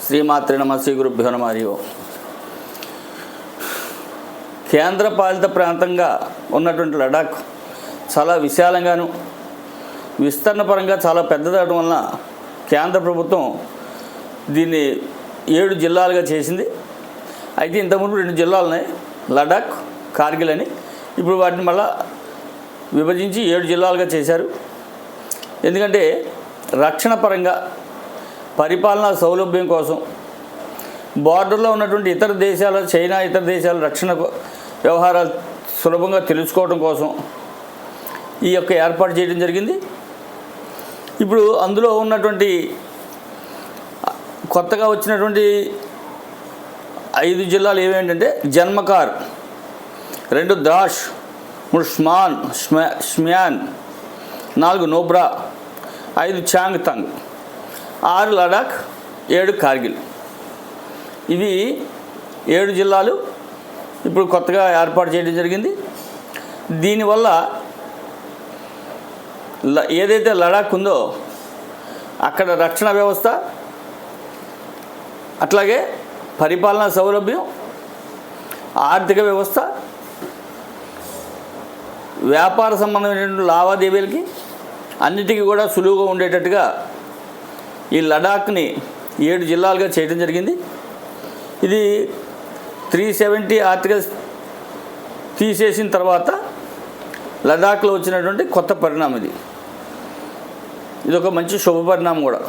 శ్రీమాత్రే నమః శ్రీ గురుభ్యో నమః హరి ఓం. కేంద్రపాలిత ప్రాంతంగా ఉన్నటువంటి లడాక్ చాలా విశాలంగాను విస్తరణ పరంగా చాలా పెద్దదవడం వలన కేంద్ర ప్రభుత్వం దీన్ని 7 జిల్లాలుగా చేసింది. అయితే ఇంతకుముందు 2 జిల్లాలు ఉన్నాయి, లడాక్, కార్గిల్ అని. ఇప్పుడు వాటిని మళ్ళా విభజించి 7 జిల్లాలుగా చేశారు. ఎందుకంటే రక్షణ పరంగా, పరిపాలనా సౌలభ్యం కోసం, బార్డర్లో ఉన్నటువంటి ఇతర దేశాల, చైనా ఇతర దేశాల రక్షణ వ్యవహారాలు సులభంగా తెలుసుకోవడం కోసం ఈ యొక్క ఏర్పాటు చేయడం జరిగింది. ఇప్పుడు అందులో ఉన్నటువంటి కొత్తగా వచ్చినటువంటి 5 జిల్లాలు ఏమేంటంటే జన్మకార్, 2 ద్రాష్, 3 స్మాన్ స్మ్యాన్, 4 నోబ్రా, 5 చాంగ్తంగ్, 6 లడాక్, 7 కార్గిల్. ఇవి 7 జిల్లాలు ఇప్పుడు కొత్తగా ఏర్పాటు చేయడం జరిగింది. దీనివల్ల ఏదైతే లడాక్ ఉందో అక్కడ రక్షణ వ్యవస్థ, అట్లాగే పరిపాలనా సౌలభ్యం, ఆర్థిక వ్యవస్థ, వ్యాపార సంబంధమైనటువంటి లావాదేవీలకి అన్నిటికీ కూడా సులువుగా ఉండేటట్టుగా ఈ లడాక్ని 7 జిల్లాలుగా చేయడం జరిగింది. ఇది 370 ఆర్టికల్స్ తీసేసిన తర్వాత లడాక్లో వచ్చినటువంటి కొత్త పరిణామం ఇది. ఒక మంచి శుభ పరిణామం కూడా.